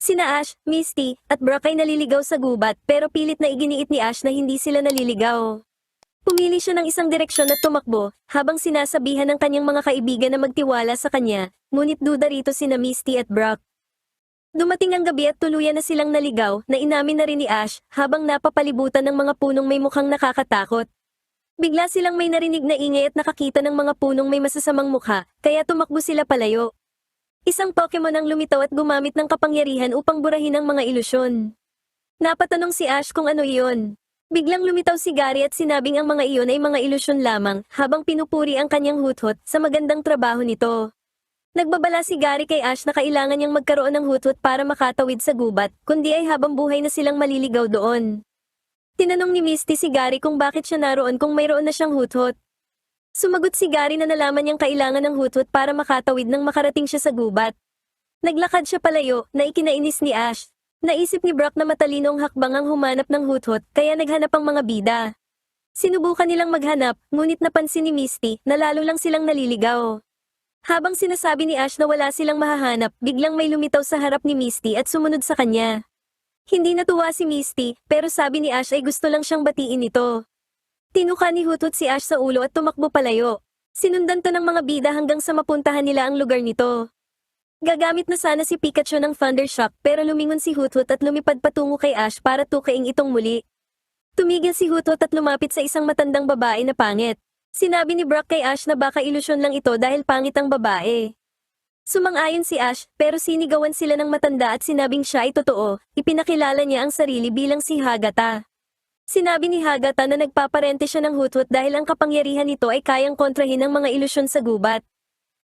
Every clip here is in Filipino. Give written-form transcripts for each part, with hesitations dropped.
Sina Ash, Misty, at Brock ay naliligaw sa gubat pero pilit na iginiit ni Ash na hindi sila naliligaw. Pumili siya ng isang direksyon at tumakbo, habang sinasabihan ng kanyang mga kaibigan na magtiwala sa kanya, ngunit duda rito sina Misty at Brock. Dumating ang gabi at tuluyan na silang naligaw na inamin na rin ni Ash habang napapalibutan ng mga punong may mukhang nakakatakot. Bigla silang may narinig na ingay at nakakita ng mga punong may masasamang mukha, kaya tumakbo sila palayo. Isang Pokemon ang lumitaw at gumamit ng kapangyarihan upang burahin ang mga ilusyon. Napatanong si Ash kung ano iyon. Biglang lumitaw si Gary at sinabing ang mga iyon ay mga ilusyon lamang habang pinupuri ang kanyang huthot sa magandang trabaho nito. Nagbabala si Gary kay Ash na kailangan niyang magkaroon ng huthot para makatawid sa gubat, kundi ay habang buhay na silang maliligaw doon. Tinanong ni Misty si Gary kung bakit siya naroon kung mayroon na siyang huthot. Sumagot si Gary na nalaman niyang kailangan ng huthot para makatawid nang makarating siya sa gubat. Naglakad siya palayo na ikinainis ni Ash. Naisip ni Brock na matalino ang hakbang ang humanap ng huthot kaya naghanap ang mga bida. Sinubukan nilang maghanap, ngunit napansin ni Misty na lalo lang silang naliligaw. Habang sinasabi ni Ash na wala silang mahahanap, biglang may lumitaw sa harap ni Misty at sumunod sa kanya. Hindi natuwa si Misty, pero sabi ni Ash ay gusto lang siyang batiin ito. Tinuka ni Hutot si Ash sa ulo at tumakbo palayo. Sinundan to ng mga bida hanggang sa mapuntahan nila ang lugar nito. Gagamit na sana si Pikachu ng Thundershock pero lumingon si Hutot at lumipad patungo kay Ash para tukaing itong muli. Tumigil si Hutot at lumapit sa isang matandang babae na pangit. Sinabi ni Brock kay Ash na baka ilusyon lang ito dahil pangit ang babae. Sumang-ayon si Ash pero sinigawan sila ng matanda at sinabing siya ay totoo. Ipinakilala niya ang sarili bilang si Hagata. Sinabi ni Hagata na nagpaparente siya ng huthot dahil ang kapangyarihan nito ay kayang kontrahin ang mga ilusyon sa gubat.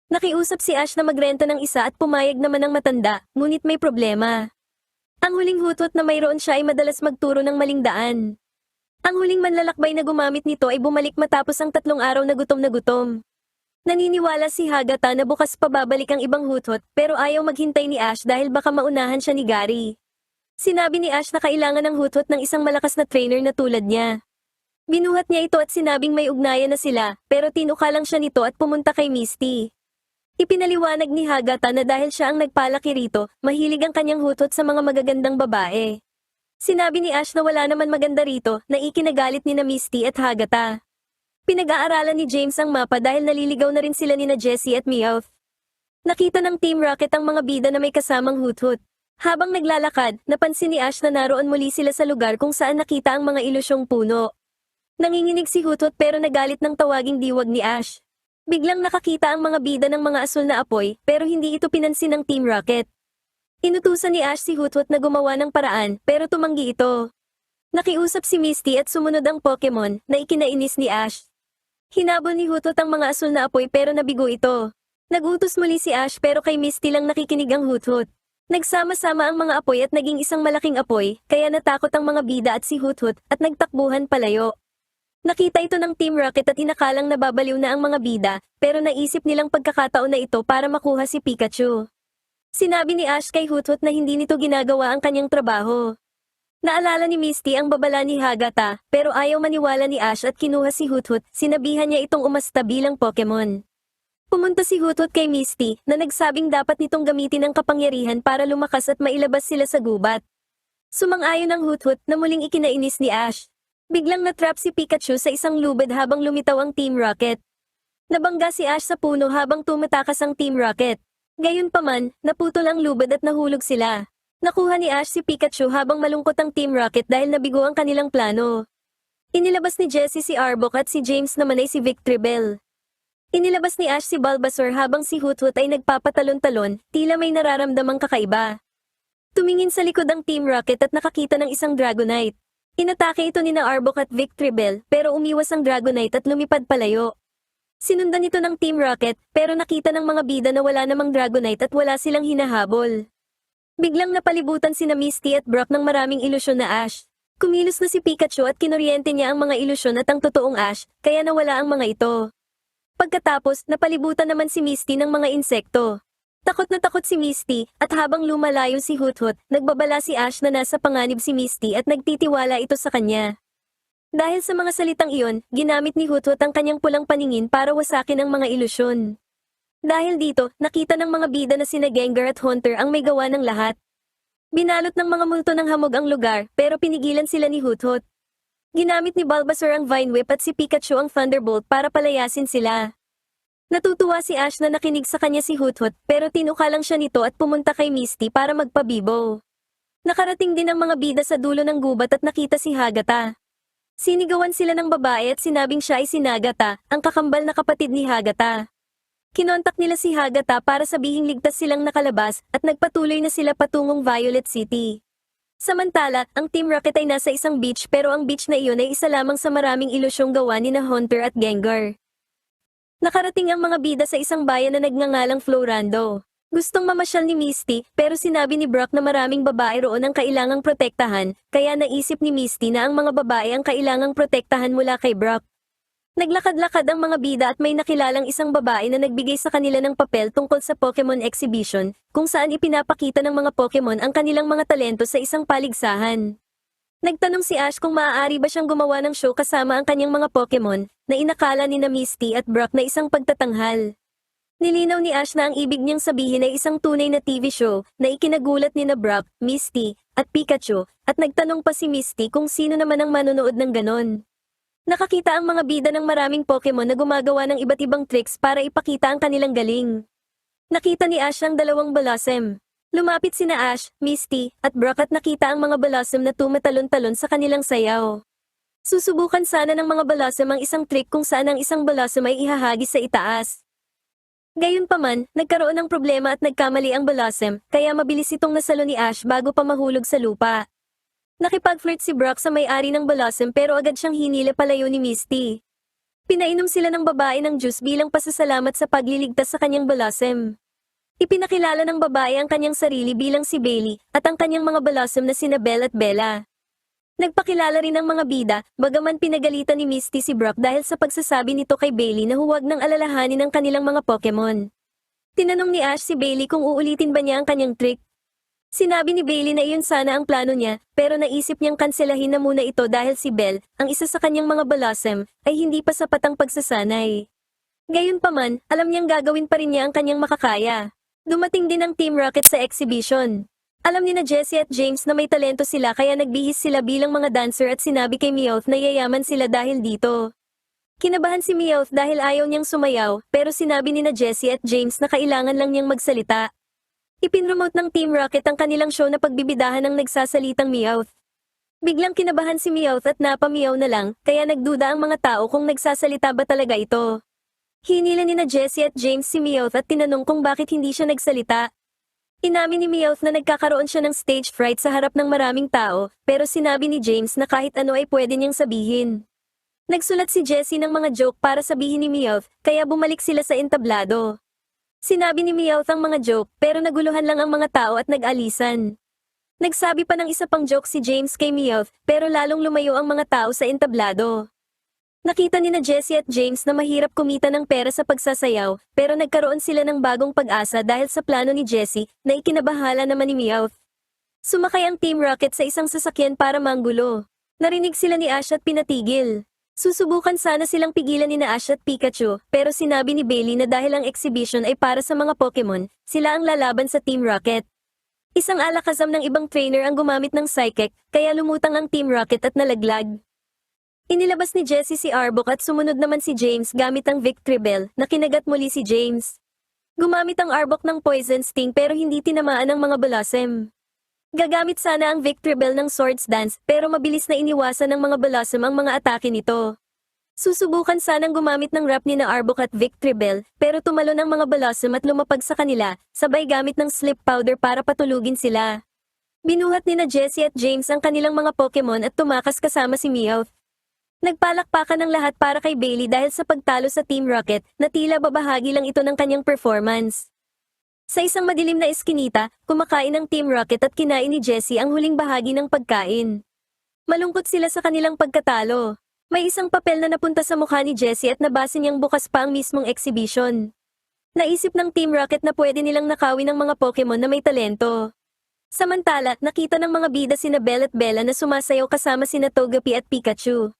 Nakiusap si Ash na magrenta ng isa at pumayag naman ang matanda, ngunit may problema. Ang huling huthot na mayroon siya ay madalas magturo ng maling daan. Ang huling manlalakbay na gumamit nito ay bumalik matapos ang 3 araw na gutom na gutom. Naniniwala si Hagata na bukas pa babalik ang ibang huthot pero ayaw maghintay ni Ash dahil baka maunahan siya ni Gary. Sinabi ni Ash na kailangan ng huthot ng isang malakas na trainer na tulad niya. Binuhat niya ito at sinabing may ugnayan na sila, pero tinuka lang siya nito at pumunta kay Misty. Ipinaliwanag ni Hagata na dahil siya ang nagpalaki rito, mahilig ang kanyang huthot sa mga magagandang babae. Sinabi ni Ash na wala naman maganda rito, na ikinagalit ni na Misty at Hagata. Pinag-aaralan ni James ang mapa dahil naliligaw na rin sila ni na Jessie at Meowth. Nakita ng Team Rocket ang mga bida na may kasamang huthot. Habang naglalakad, napansin ni Ash na naroon muli sila sa lugar kung saan nakita ang mga ilusyong puno. Nanginginig si Hutot pero nagalit ng tawaging diwag ni Ash. Biglang nakakita ang mga bida ng mga asul na apoy pero hindi ito pinansin ng Team Rocket. Inutusan ni Ash si Hutot na gumawa ng paraan pero tumanggi ito. Nakiusap si Misty at sumunod ang Pokemon na ikinainis ni Ash. Hinabol ni Hutot ang mga asul na apoy pero nabigo ito. Nagutos muli si Ash pero kay Misty lang nakikinig ang Hutot. Nagsama-sama ang mga apoy at naging isang malaking apoy, kaya natakot ang mga bida at si Huthot at nagtakbuhan palayo. Nakita ito ng Team Rocket at inakalang nababaliw na ang mga bida, pero naisip nilang pagkakataon na ito para makuha si Pikachu. Sinabi ni Ash kay Huthot na hindi nito ginagawa ang kanyang trabaho. Naalala ni Misty ang babala ni Hagata, pero ayaw maniwala ni Ash at kinuha si Huthot, sinabihan niya itong umasta bilang Pokemon. Pumunta si Huthot kay Misty na nagsabing dapat nitong gamitin ang kapangyarihan para lumakas at mailabas sila sa gubat. Sumang-ayon ang Huthot na muling ikinainis ni Ash. Biglang natrap si Pikachu sa isang lubid habang lumitaw ang Team Rocket. Nabangga si Ash sa puno habang tumatakas ang Team Rocket. Gayunpaman, naputol ang lubid at nahulog sila. Nakuha ni Ash si Pikachu habang malungkot ang Team Rocket dahil nabigo ang kanilang plano. Inilabas ni Jessie si Arbok at si James naman ay si Victreebel. Inilabas ni Ash si Bulbasaur habang si Huthot ay nagpapatalon-talon, tila may nararamdamang kakaiba. Tumingin sa likod ang Team Rocket at nakakita ng isang Dragonite. Inatake ito ni na Arbok at Victreebel pero umiwas ang Dragonite at lumipad palayo. Sinundan ito ng Team Rocket pero nakita ng mga bida na wala namang Dragonite at wala silang hinahabol. Biglang napalibutan sina Misty at Brock ng maraming ilusyon na Ash. Kumilos na si Pikachu at kinuryente niya ang mga ilusyon at ang totoong Ash, kaya nawala ang mga ito. Pagkatapos, napalibutan naman si Misty ng mga insekto. Takot na takot si Misty, at habang lumalayo si Huthot, nagbabala si Ash na nasa panganib si Misty at nagtitiwala ito sa kanya. Dahil sa mga salitang iyon, ginamit ni Huthot ang kanyang pulang paningin para wasakin ang mga ilusyon. Dahil dito, nakita ng mga bida na sina Gengar at Haunter ang may gawa ng lahat. Binalot ng mga multo ng hamog ang lugar, pero pinigilan sila ni Huthot. Ginamit ni Bulbasaur ang Vine Whip at si Pikachu ang Thunderbolt para palayasin sila. Natutuwa si Ash na nakinig sa kanya si Huthot, pero tinuka lang siya nito at pumunta kay Misty para magpabibo. Nakarating din ang mga bida sa dulo ng gubat at nakita si Hagata. Sinigawan sila ng babae at sinabing siya ay si Nagata, ang kakambal na kapatid ni Hagata. Kinontak nila si Hagata para sabihing ligtas silang nakalabas at nagpatuloy na sila patungong Violet City. Samantala, ang Team Rocket ay nasa isang beach pero ang beach na iyon ay isa lamang sa maraming ilusyong gawa ni na Haunter at Gengar. Nakarating ang mga bida sa isang bayan na nagngangalang Florando. Gustong mamasyal ni Misty, pero sinabi ni Brock na maraming babae roon ang kailangang protektahan, kaya naisip ni Misty na ang mga babae ang kailangang protektahan mula kay Brock. Naglakad-lakad ang mga bida at may nakilalang isang babae na nagbigay sa kanila ng papel tungkol sa Pokemon Exhibition, kung saan ipinapakita ng mga Pokemon ang kanilang mga talento sa isang paligsahan. Nagtanong si Ash kung maaari ba siyang gumawa ng show kasama ang kanyang mga Pokemon, na inakala ni na Misty at Brock na isang pagtatanghal. Nilinaw ni Ash na ang ibig niyang sabihin ay isang tunay na TV show na ikinagulat ni na Brock, Misty, at Pikachu, at nagtanong pa si Misty kung sino naman ang manonood ng ganon. Nakakita ang mga bida ng maraming Pokemon na gumagawa ng iba't ibang tricks para ipakita ang kanilang galing. Nakita ni Ash ang dalawang Blossom. Lumapit sina Ash, Misty, at Brock at nakita ang mga Blossom na tumatalon-talon sa kanilang sayaw. Susubukan sana ng mga Blossom ang isang trick kung saan ang isang Blossom ay ihahagis sa itaas. Gayunpaman, nagkaroon ng problema at nagkamali ang Blossom, kaya mabilis itong nasalo ni Ash bago pa mahulog sa lupa. Nakipag-flirt si Brock sa may-ari ng Blossom pero agad siyang hinila palayo ni Misty. Pinainom sila ng babae ng juice bilang pasasalamat sa pagliligtas sa kanyang Blossom. Ipinakilala ng babae ang kanyang sarili bilang si Bailey at ang kanyang mga Blossom na sina Belle at Bella. Nagpakilala rin ang mga bida, bagaman pinagalitan ni Misty si Brock dahil sa pagsasabi nito kay Bailey na huwag nang alalahanin ang kanilang mga Pokemon. Tinanong ni Ash si Bailey kung uulitin ba niya ang kanyang trick. Sinabi ni Bailey na iyon sana ang plano niya, pero naisip niyang kanselahin na muna ito dahil si Belle, ang isa sa kanyang mga Blossom, ay hindi pa sapat ang pagsasanay. Gayunpaman, alam niyang gagawin pa rin niya ang kanyang makakaya. Dumating din ang Team Rocket sa exhibition. Alam ni na Jessie at James na may talento sila kaya nagbihis sila bilang mga dancer at sinabi kay Meowth na yayaman sila dahil dito. Kinabahan si Meowth dahil ayaw niyang sumayaw, pero sinabi ni na Jessie at James na kailangan lang niyang magsalita. Ipinromote ng Team Rocket ang kanilang show na pagbibidahan ng nagsasalitang Meowth. Biglang kinabahan si Meowth at napamiyaw na lang, kaya nagduda ang mga tao kung nagsasalita ba talaga ito. Hinila ni na Jessie at James si Meowth at tinanong kung bakit hindi siya nagsalita. Inamin ni Meowth na nagkakaroon siya ng stage fright sa harap ng maraming tao, pero sinabi ni James na kahit ano ay pwede niyang sabihin. Nagsulat si Jessie ng mga joke para sabihin ni Meowth, kaya bumalik sila sa entablado. Sinabi ni Meowth ang mga joke, pero naguluhan lang ang mga tao at nag-alisan. Nagsabi pa ng isa pang joke si James kay Meowth, pero lalong lumayo ang mga tao sa entablado. Nakita ni na Jessie at James na mahirap kumita ng pera sa pagsasayaw, pero nagkaroon sila ng bagong pag-asa dahil sa plano ni Jessie, na ikinabahala naman ni Meowth. Sumakay ang Team Rocket sa isang sasakyan para manggulo. Narinig sila ni Ash at pinatigil. Susubukan sana silang pigilan ni na Ash at Pikachu, pero sinabi ni Bailey na dahil ang exhibition ay para sa mga Pokemon, sila ang lalaban sa Team Rocket. Isang alakazam ng ibang trainer ang gumamit ng Psychic, kaya lumutang ang Team Rocket at nalaglag. Inilabas ni Jessie si Arbok at sumunod naman si James gamit ang Victreebel, na kinagat muli si James. Gumamit ang Arbok ng Poison Sting pero hindi tinamaan ang mga Blossom. Gagamit sana ang Victreebel ng Swords Dance pero mabilis na iniwasan ng mga Blossom ang mga atake nito. Susubukan sanang gumamit ng rap ni na Arbok at Victreebel pero tumalon ang mga Blossom at lumapag sa kanila, sabay gamit ng Slip Powder para patulugin sila. Binuhat ni na Jessie at James ang kanilang mga Pokemon at tumakas kasama si Meowth. Nagpalakpakan ng lahat para kay Bailey dahil sa pagtalo sa Team Rocket na tila babahagi lang ito ng kanyang performance. Sa isang madilim na eskinita, kumakain ang Team Rocket at kinain ni Jessie ang huling bahagi ng pagkain. Malungkot sila sa kanilang pagkatalo. May isang papel na napunta sa mukha ni Jessie at nabasa niyang bukas pa ang mismong exhibition. Naisip ng Team Rocket na pwede nilang nakawin ang mga Pokemon na may talento. Samantala, nakita ng mga bida sina Belle at Bella na sumasayaw kasama sina Togepi at Pikachu.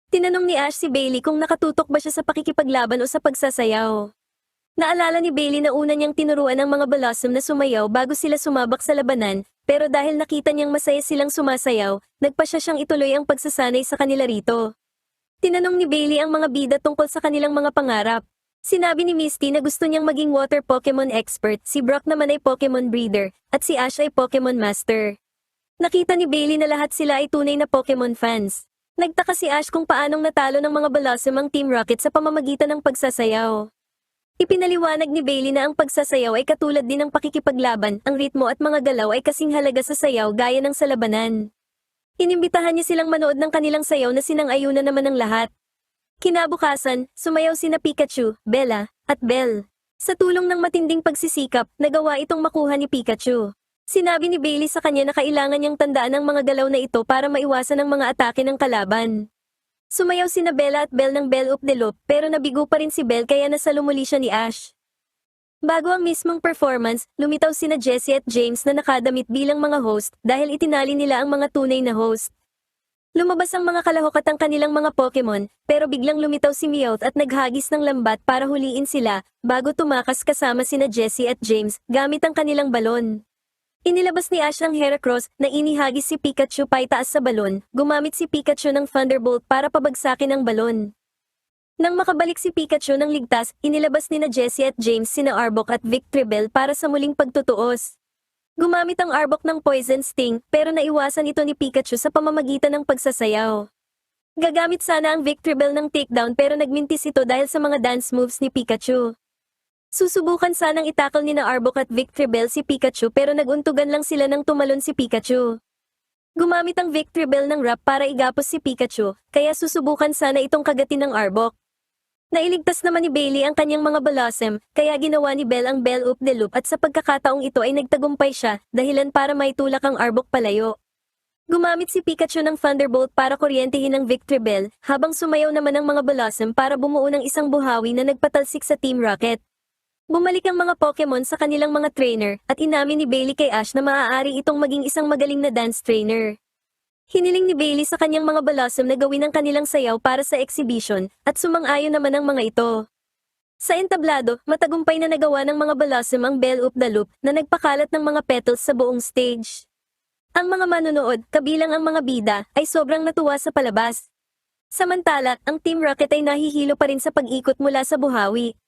Tinanong ni Ash si Bailey kung nakatutok ba siya sa pakikipaglaban o sa pagsasayaw. Naalala ni Bailey na una niyang tinuruan ang mga Blossom na sumayaw bago sila sumabak sa labanan, pero dahil nakita niyang masaya silang sumasayaw, nagpa siya siyang ituloy ang pagsasanay sa kanila rito. Tinanong ni Bailey ang mga bida tungkol sa kanilang mga pangarap. Sinabi ni Misty na gusto niyang maging water Pokemon expert, si Brock naman ay Pokemon breeder, at si Ash ay Pokemon master. Nakita ni Bailey na lahat sila ay tunay na Pokemon fans. Nagtaka si Ash kung paanong natalo ng mga Blossom ang Team Rocket sa pamamagitan ng pagsasayaw. Ipinaliwanag ni Bailey na ang pagsasayaw ay katulad din ng pakikipaglaban, ang ritmo at mga galaw ay kasing halaga sa sayaw gaya ng sa labanan. Inimbitahan niya silang manood ng kanilang sayaw na sinang-ayunan naman ng lahat. Kinabukasan, sumayaw sina Pikachu, Bella, at Belle. Sa tulong ng matinding pagsisikap, nagawa itong makuha ni Pikachu. Sinabi ni Bailey sa kanya na kailangan niyang tandaan ang mga galaw na ito para maiwasan ang mga atake ng kalaban. Sumayaw sina Bella at Belle ng Belle Up de Loop pero nabigo pa rin si Belle kaya nasalumuli siya ni Ash. Bago ang mismong performance, lumitaw sina Jessie at James na nakadamit bilang mga host dahil itinali nila ang mga tunay na host. Lumabas ang mga kalahok at ang kanilang mga Pokemon, pero biglang lumitaw si Meowth at naghagis ng lambat para huliin sila bago tumakas kasama sina Jessie at James gamit ang kanilang balon. Inilabas ni Ash ang Heracross na inihagis si Pikachu paitaas sa balon, gumamit si Pikachu ng Thunderbolt para pabagsakin ang balon. Nang makabalik si Pikachu ng ligtas, inilabas nina Jessie at James sina Arbok at Victreebel para sa muling pagtutuos. Gumamit ang Arbok ng Poison Sting pero naiwasan ito ni Pikachu sa pamamagitan ng pagsasayaw. Gagamit sana ang Victreebel ng takedown pero nagmintis ito dahil sa mga dance moves ni Pikachu. Susubukan sanang itakal ni na Arbok at Victreebel si Pikachu pero naguntugan lang sila nang tumalon si Pikachu. Gumamit ang Victreebel ng Wrap para igapos si Pikachu, kaya susubukan sana itong kagatin ng Arbok. Nailigtas naman ni Bailey ang kanyang mga Blossom, kaya ginawa ni Belle ang Belle Up de Loop at sa pagkakataong ito ay nagtagumpay siya, dahilan para maitulak ang Arbok palayo. Gumamit si Pikachu ng Thunderbolt para kuryentehin ang Victreebel, habang sumayaw naman ang mga Blossom para bumuo ng isang buhawi na nagpatalsik sa Team Rocket. Bumalik ang mga Pokemon sa kanilang mga trainer at inamin ni Bailey kay Ash na maaari itong maging isang magaling na dance trainer. Hiniling ni Bailey sa kanyang mga Blossom na gawin ang kanilang sayaw para sa exhibition at sumang-ayon naman ang mga ito. Sa entablado, matagumpay na nagawa ng mga Blossom ang Belle Up the Loop na nagpakalat ng mga petals sa buong stage. Ang mga manonood, kabilang ang mga bida, ay sobrang natuwa sa palabas. Samantala, ang Team Rocket ay nahihilo pa rin sa pag-ikot mula sa buhawi.